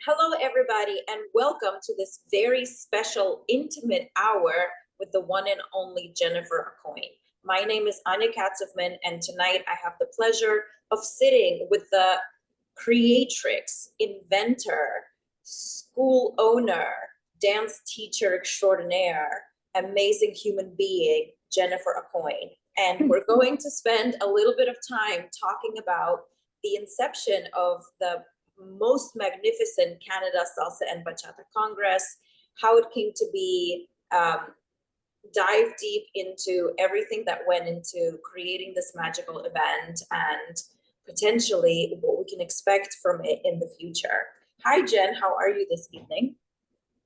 Hello, everybody, and welcome to this very special, intimate hour with the one and only Jennifer Aucoin. My name is Anya Katsevman, and tonight I have the pleasure of sitting with the creatrix, inventor, school owner, dance teacher extraordinaire, amazing human being, Jennifer Aucoin. And we're going to spend a little bit of time talking about the inception of the most magnificent Canada Salsa and Bachata Congress, how it came to be, dive deep into everything that went into creating this magical event and potentially what we can expect from it in the future. Hi, Jen. How are you this evening?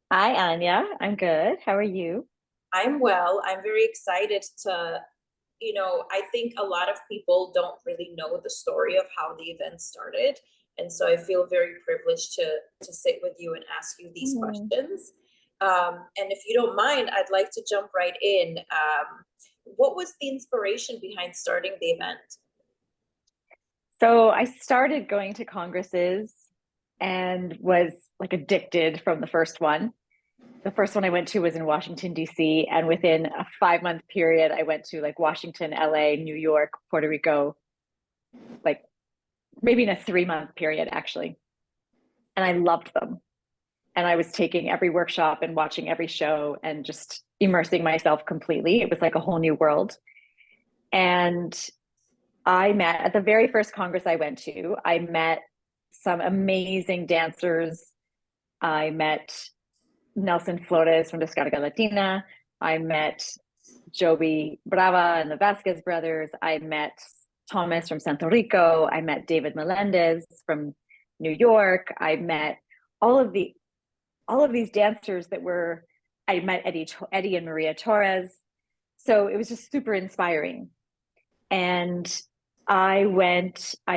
Hi, Anya. I'm good. How are you? I'm well. I'm very excited to, I think a lot of people don't really know the story of how the event started. And so I feel very privileged to sit with you and ask you these questions. And if you don't mind, I'd like to jump right in. What was the inspiration behind starting the event? So I started going to congresses and was like addicted from the first one. The first one I went to was in Washington, D.C. And within a 5-month period, I went to like Washington, L.A., New York, Puerto Rico, like maybe in a 3-month period, actually. And I loved them. And I was taking every workshop and watching every show and just immersing myself completely. It was like a whole new world. And I met at the very first Congress I went to, I met some amazing dancers. I met Nelson Flores from Descarga Latina. I met Joby Brava and the Vasquez brothers. I met Thomas from Santo Rico. I met David Melendez from New York. I met all of these dancers I met Eddie and Maria Torres. So it was just super inspiring. And I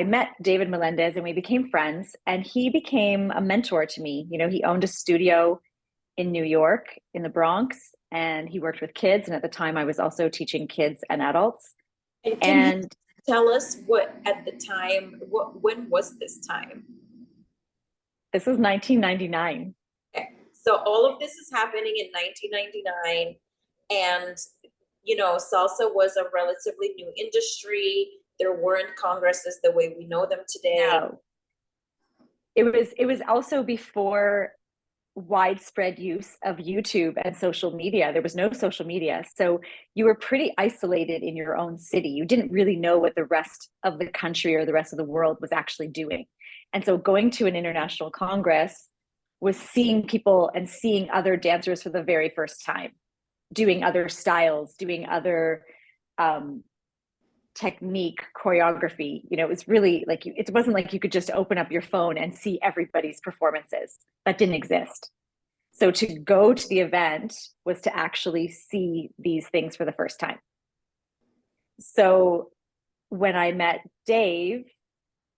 met David Melendez and we became friends, and he became a mentor to me. You know, he owned a studio in New York, in the Bronx, and he worked with kids. And at the time I was also teaching kids and adults. And can you And tell us when was this time? this was 1999. Okay. So all of this is happening in 1999, and salsa was a relatively new industry. There weren't congresses the way we know them today. No, it was also before widespread use of YouTube and social media. There was no social media. So you were pretty isolated in your own city. You didn't really know what the rest of the country or the rest of the world was actually doing. And so going to an international congress was seeing people and seeing other dancers for the very first time, doing other styles, doing other technique, choreography. You know, it was really like it wasn't like you could just open up your phone and see everybody's performances. That didn't exist. So to go to the event was to actually see these things for the first time. So when I met Dave,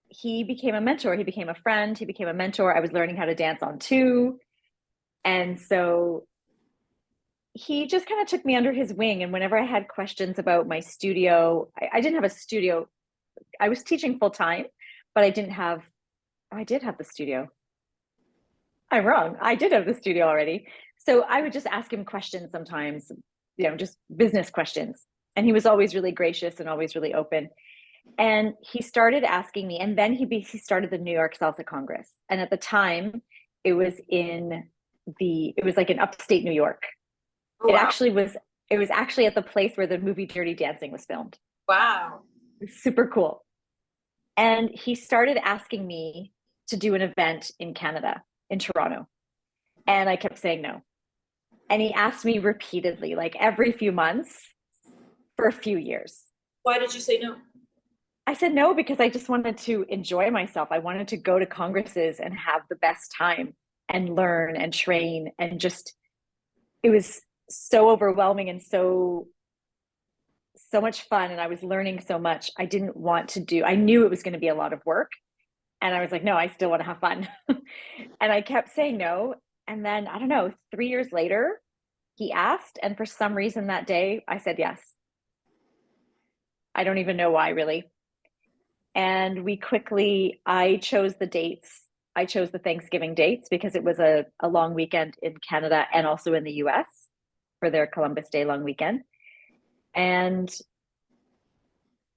he became a mentor, he became a friend, he became a mentor. I was learning how to dance on two. And so he just kind of took me under his wing. And whenever I had questions about my studio, I didn't have a studio. I was teaching full time, but I did have the studio. I'm wrong. I did have the studio already. So I would just ask him questions sometimes, just business questions. And he was always really gracious and always really open. And he started asking me, and then he started the New York Salsa Congress. And at the time, it was like in upstate New York. Oh, wow. It was actually at the place where the movie Dirty Dancing was filmed. Wow. It was super cool. And he started asking me to do an event in Canada, in Toronto. And I kept saying no. And he asked me repeatedly, like every few months for a few years. Why did you say no? I said no because I just wanted to enjoy myself. I wanted to go to congresses and have the best time and learn and train, and just it was so overwhelming and so much fun, and I was learning so much. I didn't want to do, I knew it was going to be a lot of work, and I was like, no, I still want to have fun. And I kept saying no. And then I don't know, 3 years later he asked, and for some reason that day I said yes. I don't even know why, really. And I chose the dates. I chose the Thanksgiving dates because it was a long weekend in Canada and also in the US for their Columbus Day long weekend. And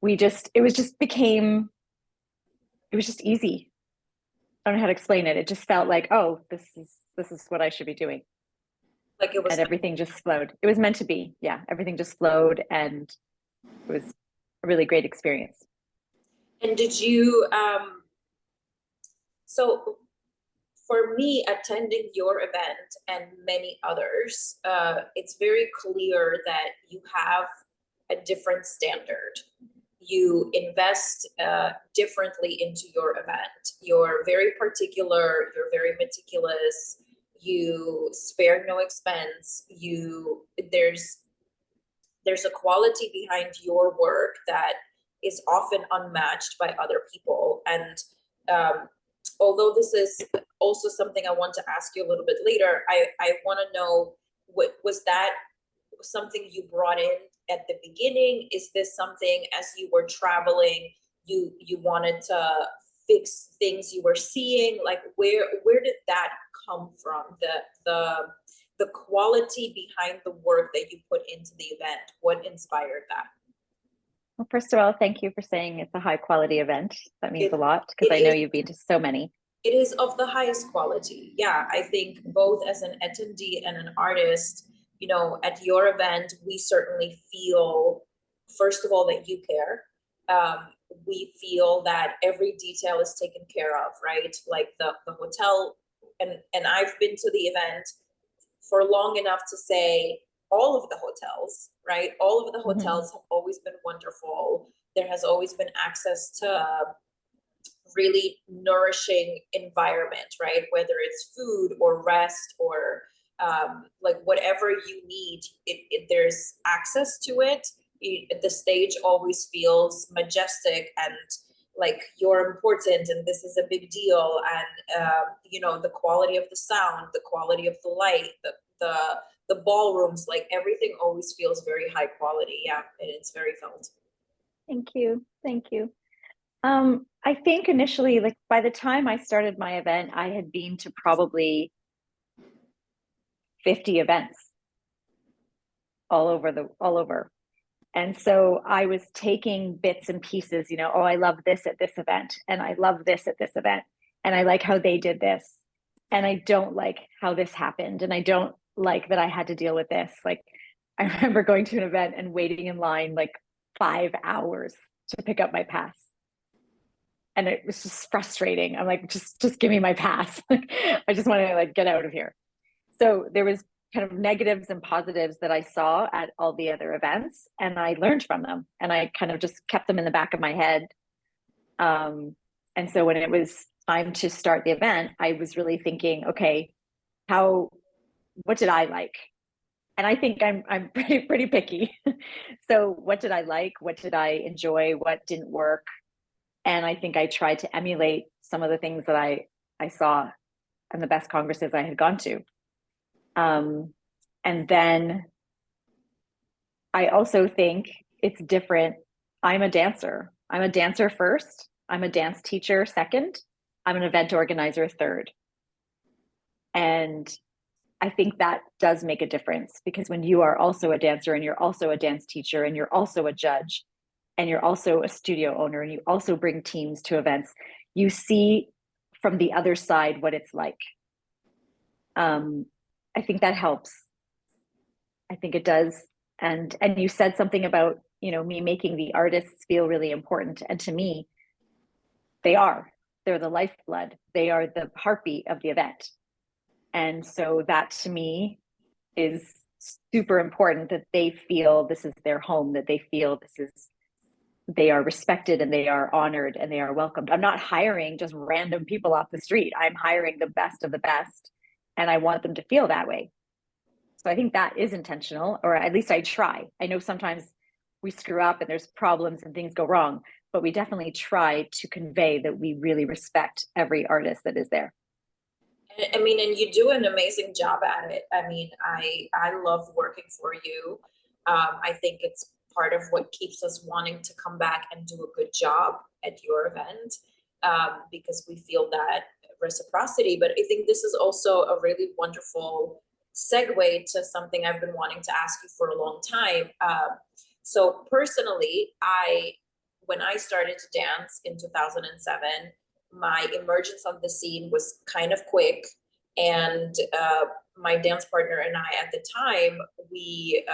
it was just became, it was just easy. I don't know how to explain it. It just felt like, oh, this is what I should be doing. Like it was. And everything just flowed. It was meant to be. Yeah, everything just flowed, and it was a really great experience. And did you, so for me, attending your event and many others, it's very clear that you have a different standard. You invest differently into your event. You're very particular, you're very meticulous, you spare no expense, there's a quality behind your work that is often unmatched by other people. And although this is also something I want to ask you a little bit later, I want to know, what was that something you brought in at the beginning? Is this something as you were traveling, you wanted to fix things you were seeing? Like where did that come from? The quality behind the work that you put into the event, what inspired that? Well, first of all, thank you for saying it's a high quality event. That means It a lot because it I know is you've been to so many. it is of the highest quality. Yeah, I think both as an attendee and an artist, at your event, we certainly feel, first of all, that you care. We feel that every detail is taken care of, right? Like the hotel, and I've been to the event for long enough to say all of the hotels, right? All of the Mhm. hotels have always been wonderful. There has always been access to really nourishing environment, right? Whether it's food or rest or like whatever you need, there's access to it. The stage always feels majestic and like you're important and this is a big deal. And the quality of the sound, the quality of the light, the ballrooms, like everything always feels very high quality. Yeah, and it's very felt. Thank you. Thank you. I think initially, like by the time I started my event, I had been to probably 50 events all over. And so I was taking bits and pieces, oh, I love this at this event, and I love this at this event, and I like how they did this, and I don't like how this happened, and I don't like that I had to deal with this. Like, I remember going to an event and waiting in line like 5 hours to pick up my pass. And it was just frustrating. I'm like, just give me my pass. I just want to like get out of here. So there was kind of negatives and positives that I saw at all the other events, and I learned from them, and I kind of just kept them in the back of my head. And so when it was time to start the event, I was really thinking, okay, what did I like? And I think I'm pretty picky. So what did I like? What did I enjoy? What didn't work? And I think I tried to emulate some of the things that I saw and the best congresses I had gone to. And then I also think it's different. I'm a dancer. I'm a dancer first. I'm a dance teacher second. I'm an event organizer third. And I think that does make a difference because when you are also a dancer and you're also a dance teacher and you're also a judge and you're also a studio owner and you also bring teams to events, you see from the other side what it's like. I think that helps. I think it does. And you said something about, me making the artists feel really important. And to me, they are. They're the lifeblood. They are the heartbeat of the event. And so that to me is super important that they feel this is their home, that they feel they are respected and they are honored and they are welcomed. I'm not hiring just random people off the street. I'm hiring the best of the best. And I want them to feel that way. So I think that is intentional, or at least I try. I know sometimes we screw up and there's problems and things go wrong, but we definitely try to convey that we really respect every artist that is there. I mean, and you do an amazing job at it. I mean, I love working for you. I think it's part of what keeps us wanting to come back and do a good job at your event, because we feel that reciprocity. But I think this is also a really wonderful segue to something I've been wanting to ask you for a long time. So personally, when I started to dance in 2007, my emergence on the scene was kind of quick. And my dance partner and I at the time, we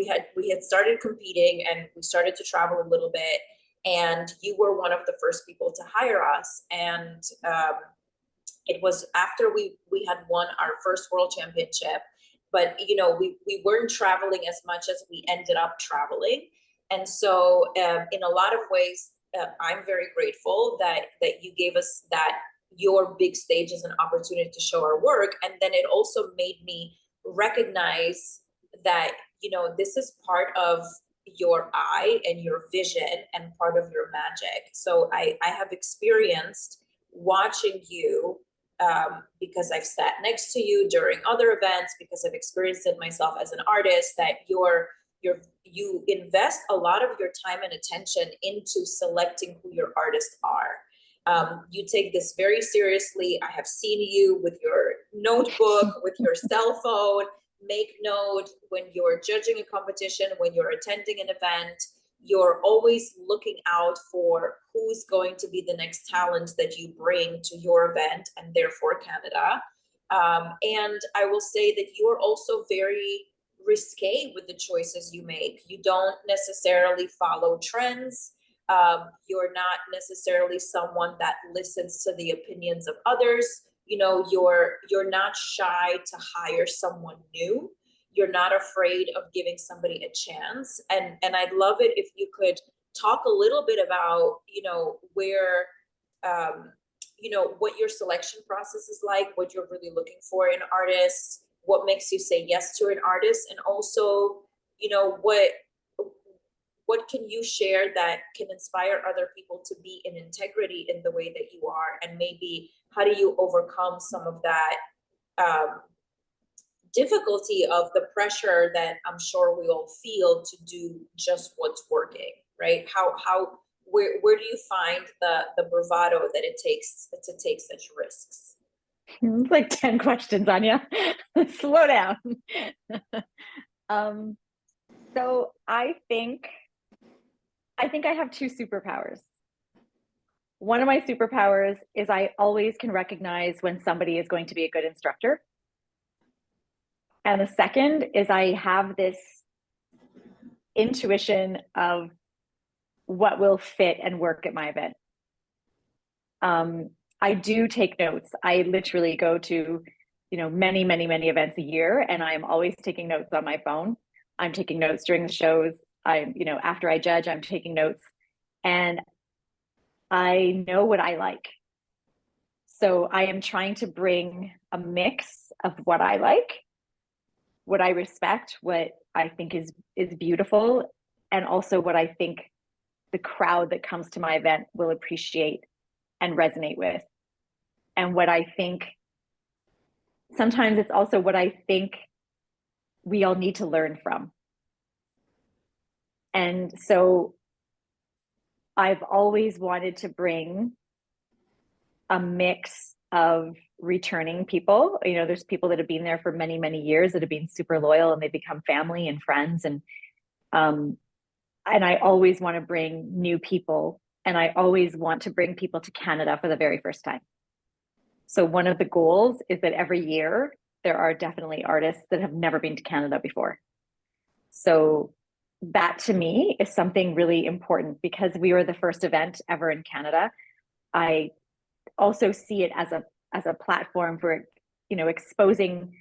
had started competing and we started to travel a little bit. And you were one of the first people to hire us. And it was after we had won our first world championship, but we weren't traveling as much as we ended up traveling. And so in a lot of ways, I'm very grateful that you gave us that, your big stage, as an opportunity to show our work. And then it also made me recognize that this is part of your eye and your vision and part of your magic. So I have experienced watching you, because I've sat next to you during other events, because I've experienced it myself as an artist, that you invest a lot of your time and attention into selecting who your artists are. You take this very seriously. I have seen you with your notebook, with your cell phone, make note when you're judging a competition, when you're attending an event. You're always looking out for who's going to be the next talent that you bring to your event and therefore Canada. And I will say that you are also very risque with the choices you make. You don't necessarily follow trends. You're not necessarily someone that listens to the opinions of others. You're not shy to hire someone new. You're not afraid of giving somebody a chance. And I'd love it if you could talk a little bit about, where, what your selection process is like, what you're really looking for in artists, what makes you say yes to an artist, and also, what can you share that can inspire other people to be in integrity in the way that you are, and maybe how do you overcome some of that difficulty of the pressure that I'm sure we all feel to do just what's working, right? Where do you find the bravado that it takes to take such risks? It's like 10 questions, Anya. Slow down. So I think I have two superpowers. One of my superpowers is I always can recognize when somebody is going to be a good instructor. And the second is I have this intuition of what will fit and work at my event. I do take notes. I literally go to, many, many, many events a year, and I'm always taking notes on my phone. I'm taking notes during the shows. After I judge, I'm taking notes, and I know what I like. So I am trying to bring a mix of what I like, what I respect, what I think is beautiful, and also what I think the crowd that comes to my event will appreciate and resonate with. And what I think, sometimes it's also what I think we all need to learn from. And so I've always wanted to bring a mix of returning people. There's people that have been there for many, many years that have been super loyal, and they become family and friends. And I always want to bring new people, and I always want to bring people to Canada for the very first time. So one of the goals is that every year there are definitely artists that have never been to Canada before. So that to me is something really important, because we were the first event ever in Canada. I also see it as a platform for, exposing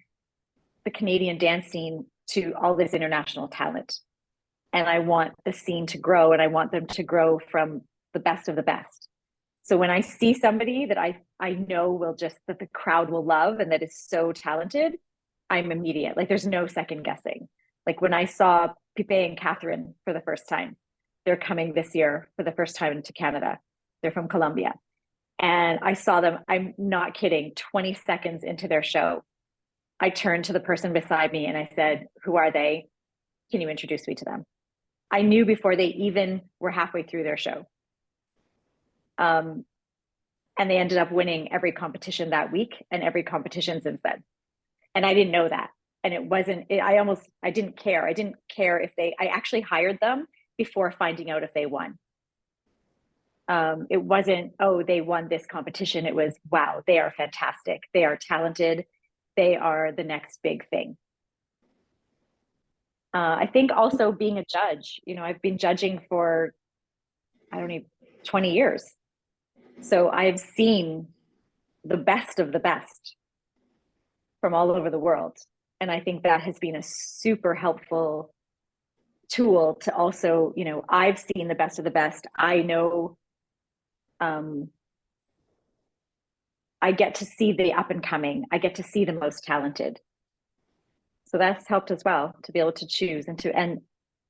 the Canadian dance scene to all this international talent. And I want the scene to grow, and I want them to grow from the best of the best. So when I see somebody that I know that the crowd will love and that is so talented, I'm immediate. Like, there's no second guessing. Like when I saw Pipe and Catherine for the first time, they're coming this year for the first time to Canada. They're from Colombia. And I saw them, I'm not kidding, 20 seconds into their show, I turned to the person beside me and I said, "Who are they? Can you introduce me to them?" I knew before they even were halfway through their show. And they ended up winning every competition that week and every competition since then. And I didn't know that. And it wasn't, I didn't care. I didn't care if I actually hired them before finding out if they won. It wasn't, oh, they won this competition. It was, wow, they are fantastic. They are talented. They are the next big thing. I think also being a judge, I've been judging for, I don't know, 20 years. So I've seen the best of the best from all over the world. And I think that has been a super helpful tool to also, I've seen the best of the best. I know, I get to see the up and coming. I get to see the most talented. So that's helped as well to be able to choose and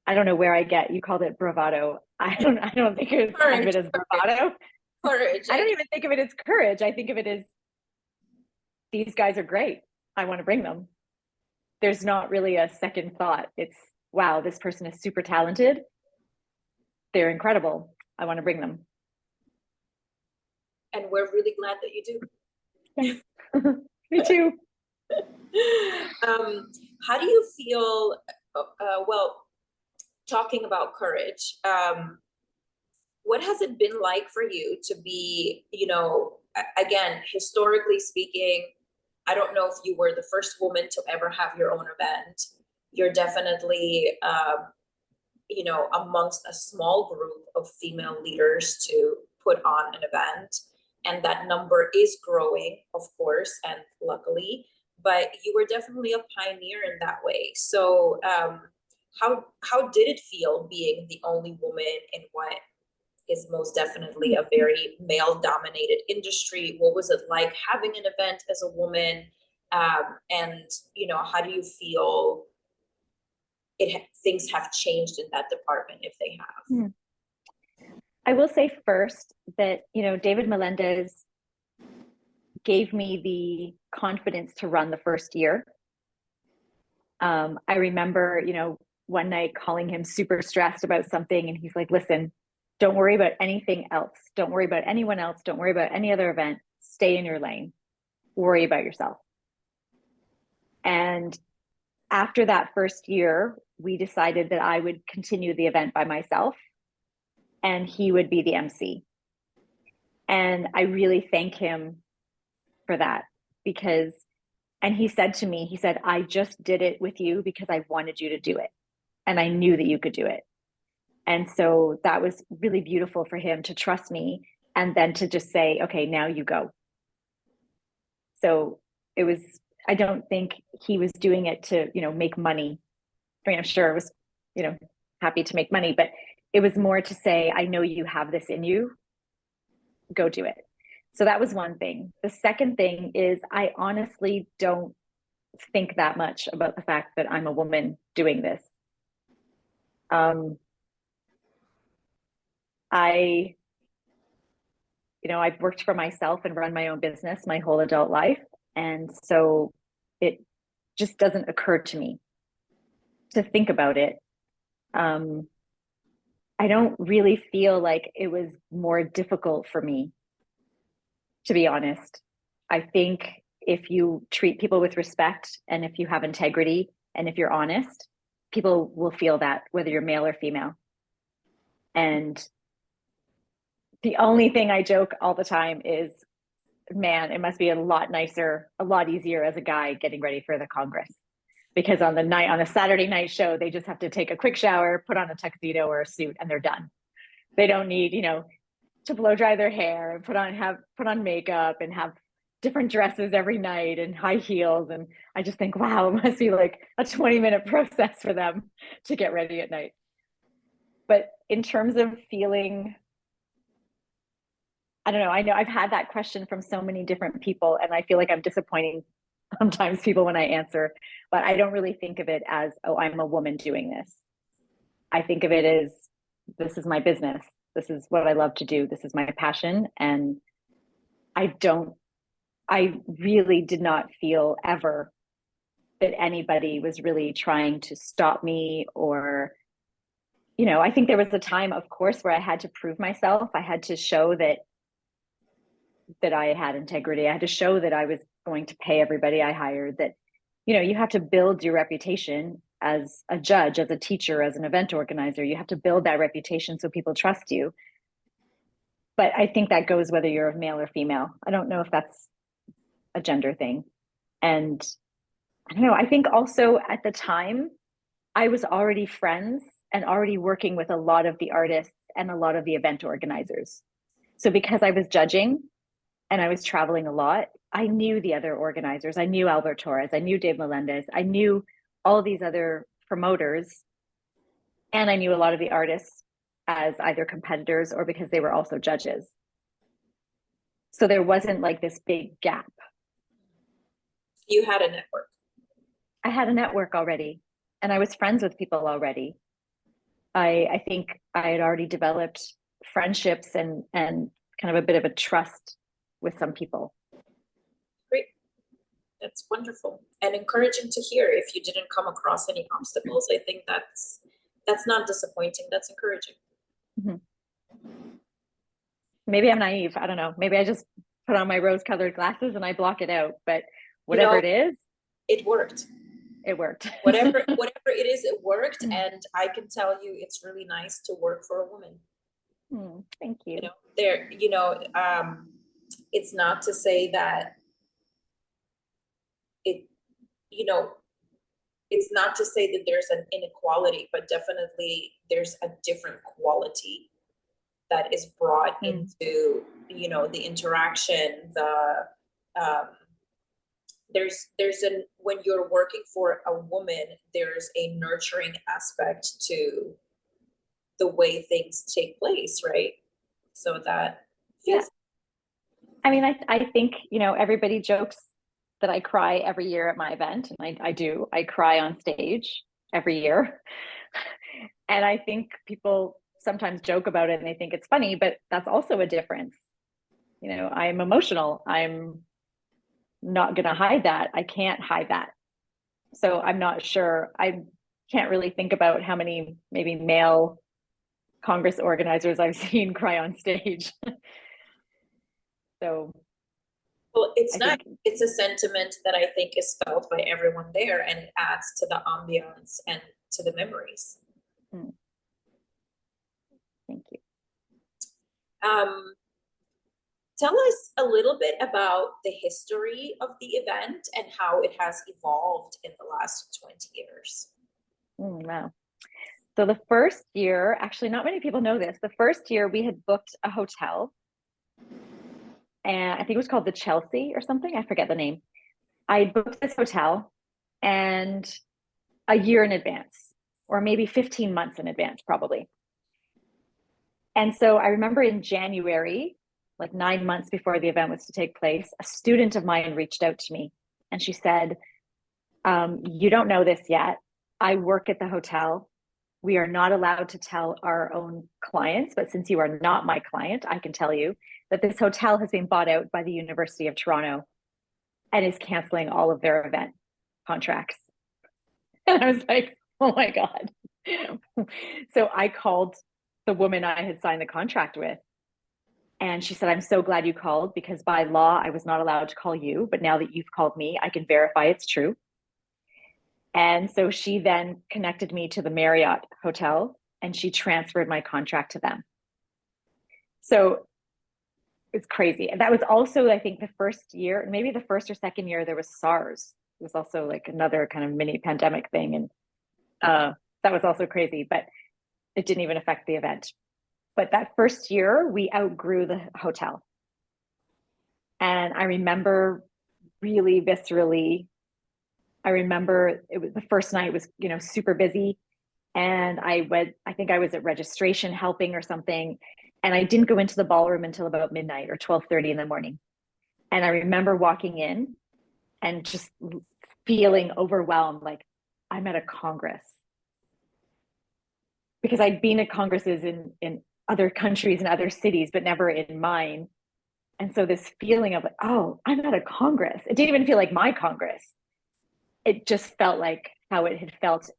I don't know where you called it bravado. I don't think of it as bravado. Courage. I don't even think of it as courage. I think of it as these guys are great. I want to bring them. There's not really a second thought. It's, wow, this person is super talented. They're incredible. I want to bring them. And we're really glad that you do. Me too. How do you feel, well, talking about courage, what has it been like for you to be, again, historically speaking, I don't know if you were the first woman to ever have your own event. You're definitely, amongst a small group of female leaders to put on an event. And that number is growing, of course, and luckily, but you were definitely a pioneer in that way. So how did it feel being the only woman in what is most definitely a very male-dominated industry? What was it like having an event as a woman? And how do you feel things have changed in that department, if they have? I will say first that, David Melendez gave me the confidence to run the first year. I remember, one night calling him super stressed about something, and he's like, listen, don't worry about anything else. Don't worry about anyone else. Don't worry about any other event. Stay in your lane. Worry about yourself. And after that first year, we decided that I would continue the event by myself and he would be the MC. And I really thank him for that and he said to me, I just did it with you because I wanted you to do it. And I knew that you could do it. And so that was really beautiful for him to trust me and then to just say, okay, now you go. So I don't think he was doing it to, make money. I mean, I'm sure it was, happy to make money, but it was more to say, I know you have this in you, go do it. So that was one thing. The second thing is I honestly don't think that much about the fact that I'm a woman doing this. I've worked for myself and run my own business my whole adult life. And so it just doesn't occur to me to think about it. I don't really feel like it was more difficult for me, to be honest. I think if you treat people with respect and if you have integrity and if you're honest, people will feel that, whether you're male or female. And the only thing I joke all the time is, man, it must be a lot nicer, a lot easier as a guy getting ready for the Congress. Because on a Saturday night show, they just have to take a quick shower, put on a tuxedo or a suit, and they're done. They don't need, to blow dry their hair and put on makeup and have different dresses every night and high heels. And I just think, wow, it must be like a 20-minute process for them to get ready at night. But in terms of feeling, I don't know. I know I've had that question from so many different people, and I feel like I'm disappointing sometimes people when I answer, but I don't really think of it as, oh, I'm a woman doing this. I think of it as, this is my business. This is what I love to do. This is my passion. And I really did not feel ever that anybody was really trying to stop me or, I think there was a time, of course, where I had to prove myself. I had to show that that I had integrity. I had to show that I was going to pay everybody I hired, that, you know, you have to build your reputation as a judge, as a teacher, as an event organizer. You have to build that reputation so people trust you. But I think that goes whether you're male or female. I don't know if that's a gender thing. And I don't know. I think also at the time, I was already friends and already working with a lot of the artists and a lot of the event organizers. So because I was judging and I was traveling a lot, I knew the other organizers. I knew Albert Torres. I knew Dave Melendez. I knew all these other promoters. And I knew a lot of the artists as either competitors or because they were also judges. So there wasn't like this big gap. You had a network. I had a network already, and I was friends with people already. I think I had already developed friendships and kind of a bit of a trust with some people. Great. That's wonderful and encouraging to hear. If you didn't come across any obstacles, I think that's not disappointing. That's encouraging. Mm-hmm. Maybe I'm naive. I don't know. Maybe I just put on my rose-colored glasses and I block it out. But whatever it is, it worked. It worked. whatever it is, it worked. And I can tell you, it's really nice to work for a woman. Thank you. It's not to say that it's not to say that there's an inequality, but definitely there's a different quality that is brought into, the interaction, when you're working for a woman, there's a nurturing aspect to the way things take place, right? So that feels. Yeah. I mean, I think, everybody jokes that I cry every year at my event, and I do. I cry on stage every year. And I think people sometimes joke about it and they think it's funny, but that's also a difference. I'm emotional. I'm not going to hide that. I can't hide that. So I'm not sure. I can't really think about how many maybe male Congress organizers I've seen cry on stage. So, well, it's a sentiment that I think is felt by everyone there, and it adds to the ambiance and to the memories. Thank you. Tell us a little bit about the history of the event and how it has evolved in the last 20 years. Wow. So the first year, actually, not many people know this. The first year we had booked a hotel, and I think it was called the Chelsea or something. I forget the name. I booked this hotel and a year in advance, or maybe 15 months in advance, probably. And so I remember in January, like 9 months before the event was to take place, a student of mine reached out to me and she said, you don't know this yet. I work at the hotel. We are not allowed to tell our own clients, but since you are not my client, I can tell you that this hotel has been bought out by the University of Toronto and is canceling all of their event contracts. And I was like, oh my God. So I called the woman I had signed the contract with. And she said, I'm so glad you called because by law, I was not allowed to call you. But now that you've called me, I can verify it's true. And so she then connected me to the Marriott Hotel and she transferred my contract to them. So it's crazy. And that was also, I think, the first year, maybe the first or second year, there was SARS. It was also like another kind of mini pandemic thing. And that was also crazy, but it didn't even affect the event. But that first year, we outgrew the hotel. And I remember really viscerally, I remember it was the first night was, super busy. And I think I was at registration helping or something. And I didn't go into the ballroom until about midnight or 12:30 in the morning. And I remember walking in and just feeling overwhelmed, like I'm at a Congress. Because I'd been at Congresses in other countries and other cities, but never in mine. And so this feeling of like, oh, I'm at a Congress. It didn't even feel like my Congress. It just felt like how it had felt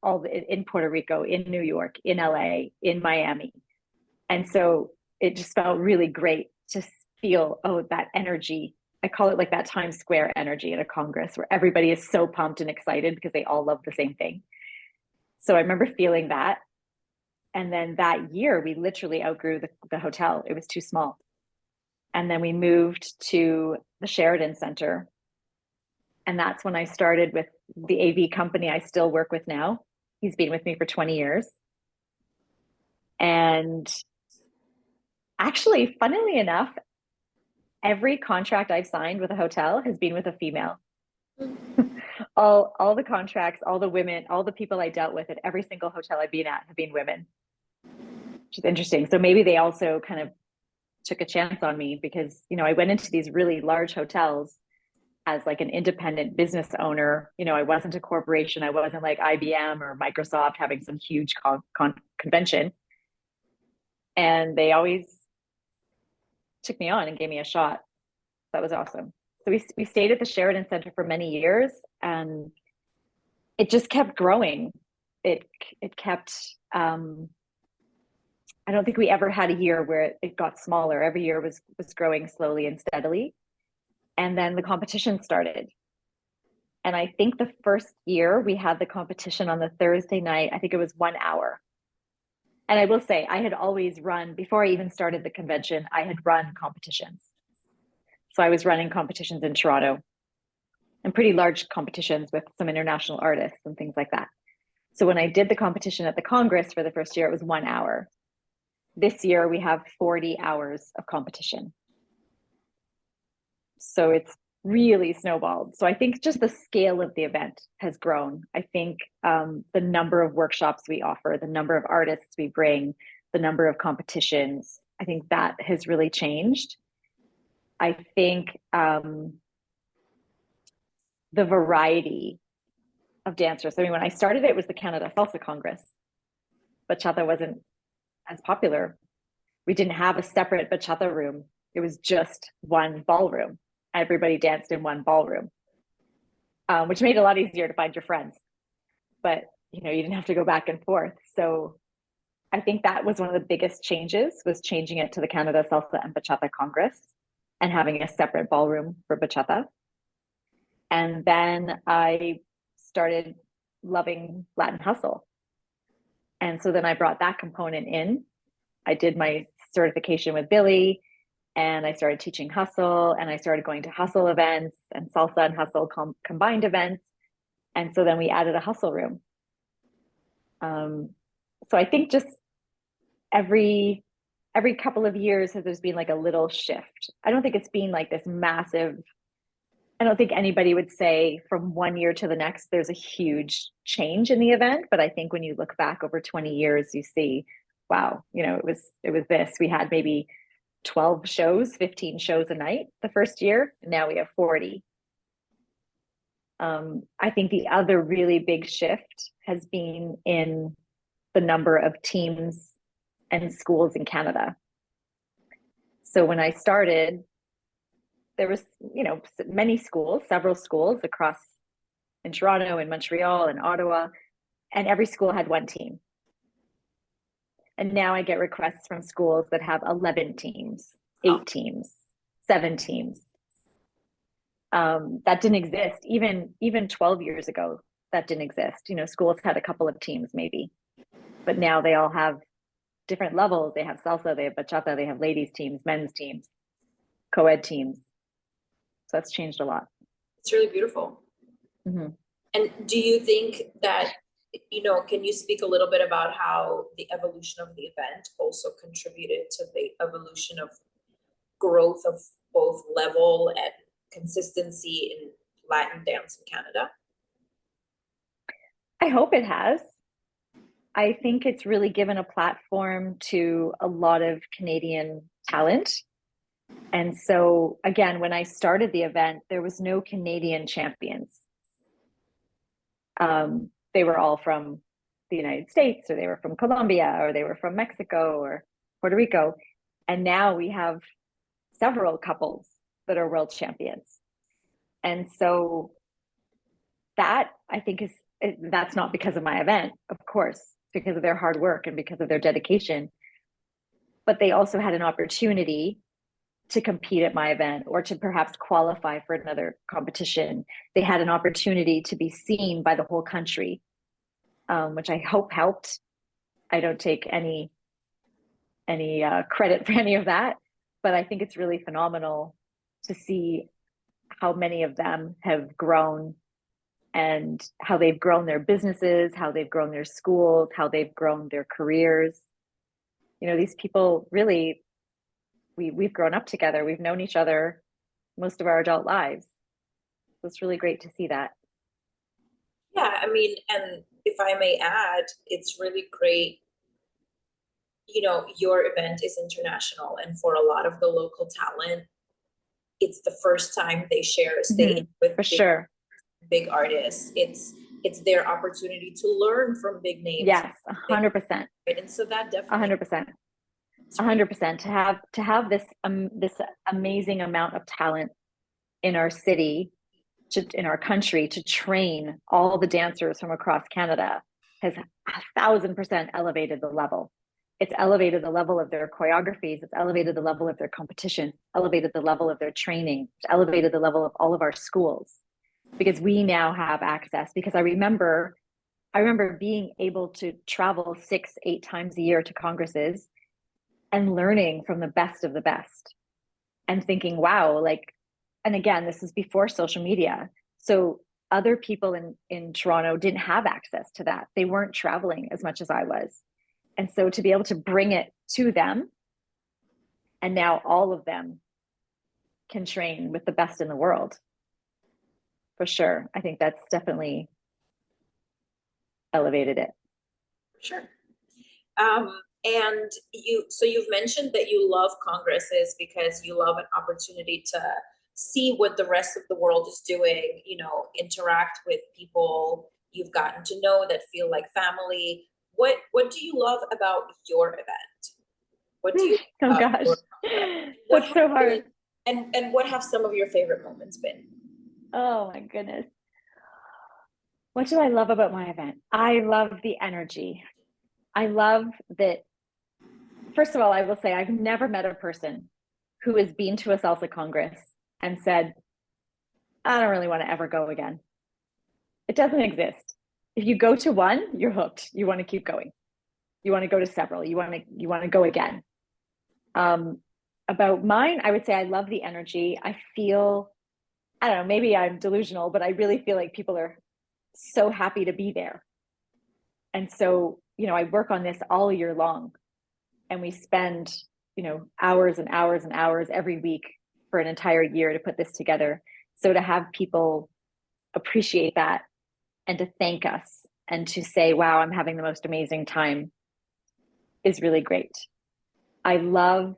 in Puerto Rico, in New York, in LA, in Miami. And so it just felt really great to feel, oh, that energy. I call it like that Times Square energy at a Congress where everybody is so pumped and excited because they all love the same thing. So I remember feeling that. And then that year, we literally outgrew the hotel. It was too small. And then we moved to the Sheridan Center. And that's when I started with the AV company I still work with now. He's been with me for 20 years. And actually, funnily enough, every contract I've signed with a hotel has been with a female. All the contracts, all the women, all the people I dealt with at every single hotel I've been at have been women, which is interesting. So maybe they also kind of took a chance on me because, you know, I went into these really large hotels as like an independent business owner. You know, I wasn't a corporation. I wasn't like IBM or Microsoft having some huge convention. And they always took me on and gave me a shot. That was awesome. So we stayed at the Sheridan Center for many years, and it just kept growing. It kept. I don't think we ever had a year where it got smaller. Every year was growing slowly and steadily, and then the competition started. And I think the first year we had the competition on the Thursday night. I think it was 1 hour. And I will say, I had always run before I even started the convention. I had run competitions. So I was running competitions in Toronto and pretty large competitions with some international artists and things like that. So when I did the competition at the Congress for the first year, it was 1 hour. This year we have 40 hours of competition. So it's really snowballed. So I think just the scale of the event has grown. I think the number of workshops we offer, the number of artists we bring, the number of competitions, I think that has really changed. I think the variety of dancers. I mean, when I started, it was the Canada Salsa Congress. Bachata wasn't as popular. We didn't have a separate bachata room. It was just one ballroom. Everybody danced in one ballroom, which made it a lot easier to find your friends. But you know, you didn't have to go back and forth. So I think that was one of the biggest changes, was changing it to the Canada Salsa and Bachata Congress and having a separate ballroom for bachata. And then I started loving Latin hustle. And so then I brought that component in. I did my certification with Billy, and I started teaching hustle, and I started going to hustle events and salsa and hustle combined events. And so then we added a hustle room. So I think just every couple of years there's been like a little shift. I don't think it's been like this massive. I don't think anybody would say from one year to the next there's a huge change in the event, but I think when you look back over 20 years, you see, wow, you know, it was this. We had maybe 12 shows, 15 shows a night the first year. And now we have 40. I think the other really big shift has been in the number of teams and schools in Canada. So when I started, there was, you know, many schools, several schools across in Toronto and Montreal and Ottawa, and every school had one team. And now I get requests from schools that have 11 teams, 8 teams, 7 teams. That didn't exist even 12 years ago. That didn't exist. You know, schools had a couple of teams maybe, but now they all have different levels. They have salsa, they have bachata, they have ladies teams, men's teams, co-ed teams. So that's changed a lot. It's really beautiful. Mm-hmm. And do you think that, you know, can you speak a little bit about how the evolution of the event also contributed to the evolution of growth of both level and consistency in Latin dance in Canada? I hope it has. I think it's really given a platform to a lot of Canadian talent. And so, again, when I started the event, there was no Canadian champions. They were all from the United States, or they were from Colombia, or they were from Mexico or Puerto Rico. And now we have several couples that are world champions. And so that, I think, that's not because of my event, of course, because of their hard work and because of their dedication. But they also had an opportunity to compete at my event or to perhaps qualify for another competition. They had an opportunity to be seen by the whole country, which I hope helped. I don't take any credit for any of that, but I think it's really phenomenal to see how many of them have grown and how they've grown their businesses, how they've grown their schools, how they've grown their careers. You know, these people really, we've grown up together. We've known each other most of our adult lives. So it's really great to see that. Yeah, I mean, and if I may add, it's really great. You know, your event is international, and for a lot of the local talent, it's the first time they share a stage with For sure. big artists. It's their opportunity to learn from big names. Yes, 100%. Right? And so that definitely 100%. 100% to have this this amazing amount of talent in our city, in our country, to train all the dancers from across Canada has 1,000% elevated the level. It's elevated the level of their choreographies. It's elevated the level of their competition. Elevated the level of their training. It's elevated the level of all of our schools, because we now have access. Because I remember being able to travel 6-8 times a year to congresses and learning from the best of the best and thinking, wow, like, and again, this is before social media. So other people in Toronto didn't have access to that. They weren't traveling as much as I was. And so to be able to bring it to them, and now all of them can train with the best in the world, for sure. I think that's definitely elevated it. Sure. And you've mentioned that you love congresses because you love an opportunity to see what the rest of the world is doing, you know, interact with people you've gotten to know that feel like family. What do you love about your event? What do you Oh gosh, that's so hard. And what have some of your favorite moments been? Oh my goodness. What do I love about my event? I love the energy. I love that. First of all, I will say I've never met a person who has been to a salsa congress and said, I don't really want to ever go again. It doesn't exist. If you go to one, you're hooked. You want to keep going. You want to go to several. You want to go again. About mine, I would say I love the energy. I feel, I don't know, maybe I'm delusional, but I really feel like people are so happy to be there. And so, you know, I work on this all year long, and we spend, you know, hours and hours and hours every week for an entire year to put this together. So to have people appreciate that and to thank us and to say, wow, I'm having the most amazing time, is really great. I love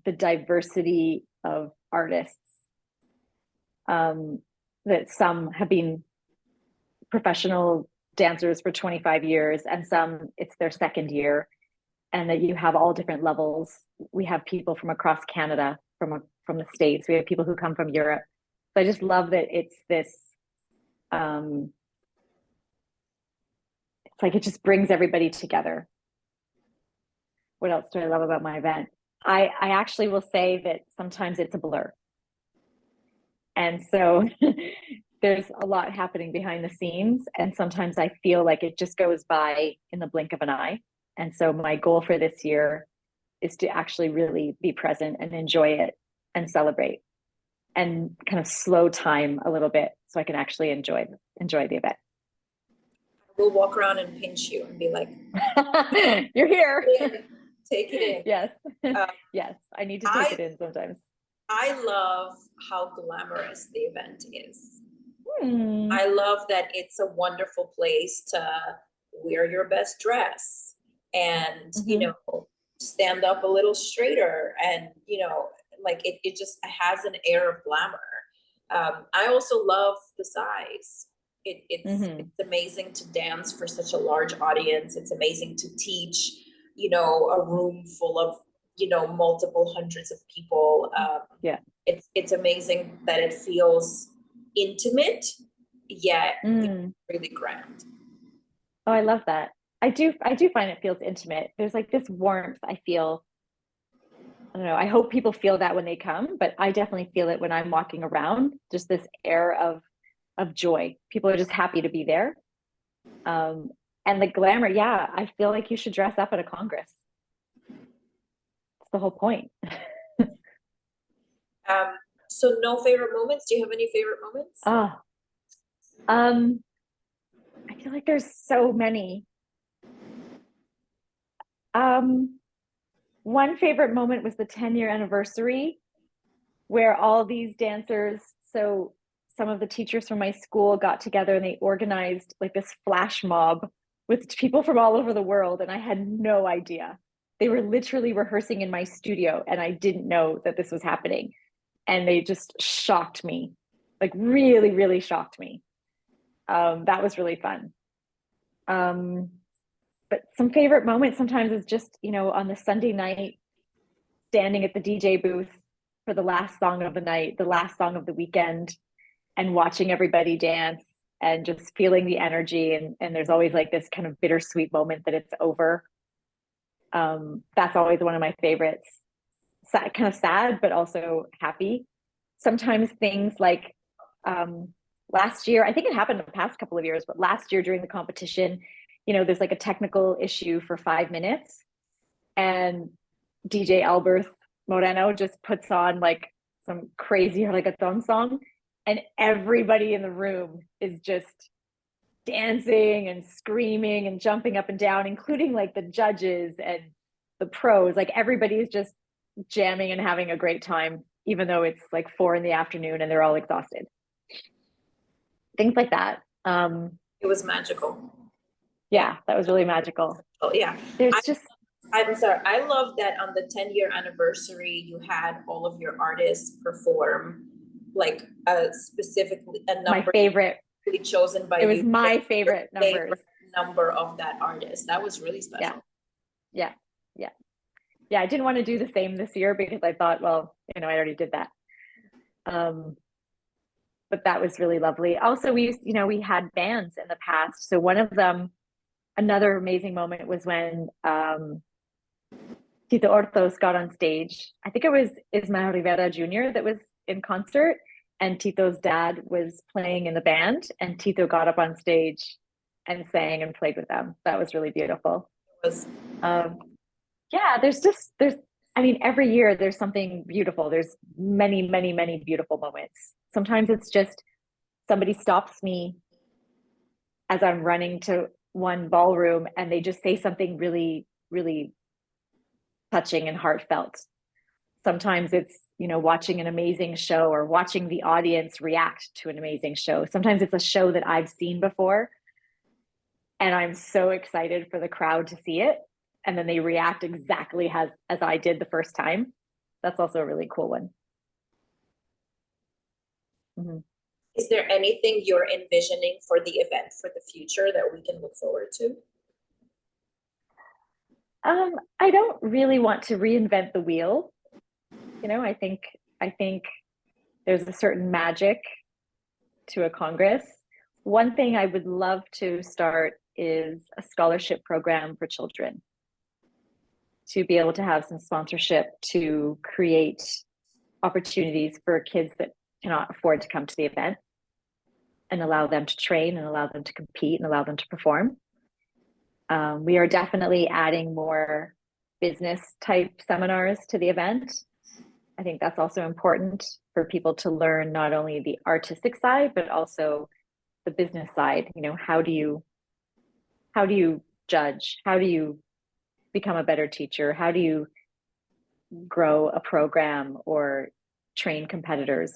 the diversity of artists, that some have been professional dancers for 25 years and some it's their second year, and that you have all different levels. We have people from across Canada, from the States. We have people who come from Europe. So I just love that it's this, it's like it just brings everybody together. What else do I love about my event? I actually will say that sometimes it's a blur. And so there's a lot happening behind the scenes. And sometimes I feel like it just goes by in the blink of an eye. And so my goal for this year is to actually really be present and enjoy it and celebrate and kind of slow time a little bit so I can actually enjoy the event. We'll walk around and pinch you and be like, you're here. Take it in. Yes. Yes. I need to take it in sometimes. I love how glamorous the event is. I love that it's a wonderful place to wear your best dress and, you know, stand up a little straighter, and, you know, like it just has an air of glamour. I also love the size. It's amazing to dance for such a large audience. It's amazing to teach, you know, a room full of, you know, multiple hundreds of people. It's amazing that it feels intimate, yet really grand. Oh, I love that. I do find it feels intimate. There's like this warmth I feel I don't know, I hope people feel that when they come, but I definitely feel it when I'm walking around, just this air of joy. People are just happy to be there. Um, and the glamour, yeah, I feel like you should dress up at a Congress. It's the whole point. Um, so no favorite moments? Do you have any favorite moments? Oh, um, I feel like there's so many. Um, One favorite moment was the 10-year anniversary where all these dancers, so some of the teachers from my school got together and they organized like this flash mob with people from all over the world. And I had no idea. They were literally rehearsing in my studio and I didn't know that this was happening. And they just shocked me, like really, really shocked me. That was really fun. Um, but some favorite moments sometimes is just, on the Sunday night, standing at the DJ booth for the last song of the night, the last song of the weekend, and watching everybody dance and just feeling the energy. And there's always like this kind of bittersweet moment that it's over. That's always one of my favorites. Kind of sad, but also happy. Sometimes things like last year, I think it happened in the past couple of years, but last year during the competition, there's like a technical issue for 5 minutes, and DJ Albert Moreno just puts on like some crazy reggaeton song, and everybody in the room is just dancing and screaming and jumping up and down, including like the judges and the pros. Like everybody is just jamming and having a great time, even though it's like 4 in the afternoon and they're all exhausted. Things like that. It was magical. Yeah, that was really magical. Oh yeah. There's just I'm sorry. I love that on the 10-year anniversary, you had all of your artists perform like specifically a my number favorite. really chosen by It was you. my favorite numbers. Favorite number of that artist. That was really special. Yeah. I didn't want to do the same this year because I thought, well, I already did that. But that was really lovely. Also, we had bands in the past. So one of them, another amazing moment was when Tito Orthos got on stage. I think it was Ismael Rivera Jr. that was in concert, and Tito's dad was playing in the band, and Tito got up on stage and sang and played with them. That was really beautiful. It was Yeah, I mean, every year there's something beautiful. There's many, many, many beautiful moments. Sometimes it's just somebody stops me as I'm running to one ballroom and they just say something really, really touching and heartfelt. Sometimes it's, watching an amazing show or watching the audience react to an amazing show. Sometimes it's a show that I've seen before and I'm so excited for the crowd to see it. And then they react exactly as I did the first time. That's also a really cool one. Mm-hmm. Is there anything you're envisioning for the event for the future that we can look forward to? I don't really want to reinvent the wheel. I think there's a certain magic to a Congress. One thing I would love to start is a scholarship program for children, to be able to have some sponsorship to create opportunities for kids that cannot afford to come to the event, and allow them to train and allow them to compete and allow them to perform. We are definitely adding more business type seminars to the event. I think that's also important for people to learn not only the artistic side, but also the business side. How do you judge? How do you become a better teacher? How do you grow a program or train competitors?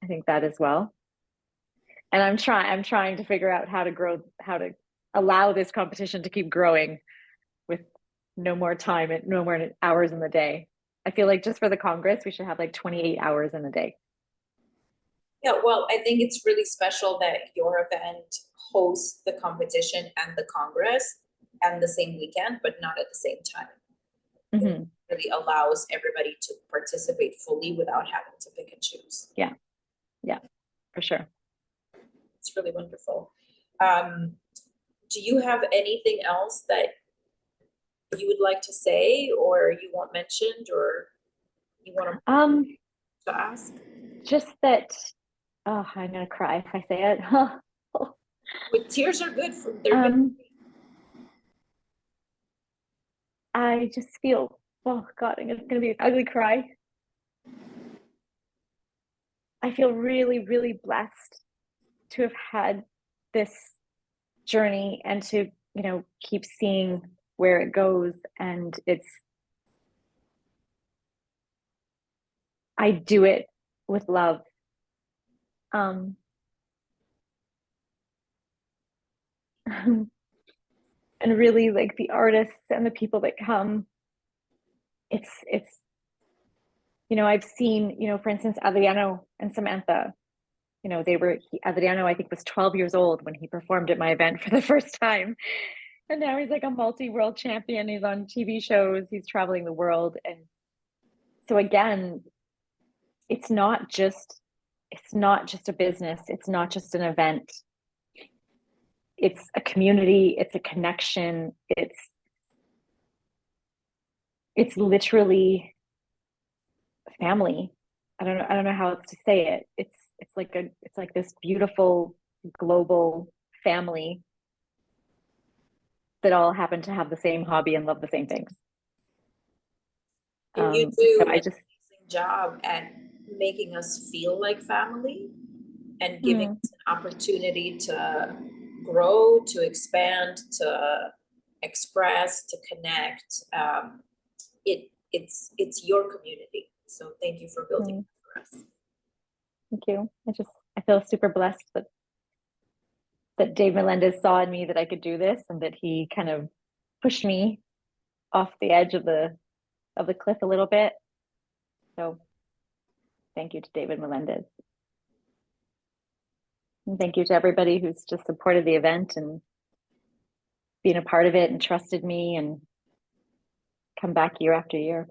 I think that as well. And I'm trying to figure out how to allow this competition to keep growing with no more time and no more hours in the day. I feel like just for the Congress, we should have like 28 hours in a day. Yeah, well, I think it's really special that your event hosts the competition and the Congress and the same weekend, but not at the same time. Mm-hmm. It really allows everybody to participate fully without having to pick and choose. Yeah, for sure. It's really wonderful. Do you have anything else that you would like to say, or you want mentioned, or you want to ask? Just that, oh, I'm gonna cry if I say it. With tears are good for they're good. I just feel, oh God, it's gonna be an ugly cry. I feel really, really blessed to have had this journey and to, keep seeing where it goes. And I do it with love. Um, and really, like, the artists and the people that come, it's I've seen, for instance, Adriano and Samantha, Adriano, I think, was 12 years old when he performed at my event for the first time. And now he's like a multi-world champion. He's on TV shows, he's traveling the world. And so again, it's not just a business, it's not just an event. It's a community, it's a connection, it's literally family. I don't know how else to say it. It's like this beautiful global family that all happen to have the same hobby and love the same things. And you So do I an just amazing job at making us feel like family and giving us an opportunity to grow, to expand, to express, to connect. It's your community. So thank you for building it for us. Thank you. I feel super blessed that Dave Melendez saw in me that I could do this, and that he kind of pushed me off the edge of the cliff a little bit. So thank you to David Melendez. And thank you to everybody who's just supported the event and been a part of it and trusted me and come back year after year.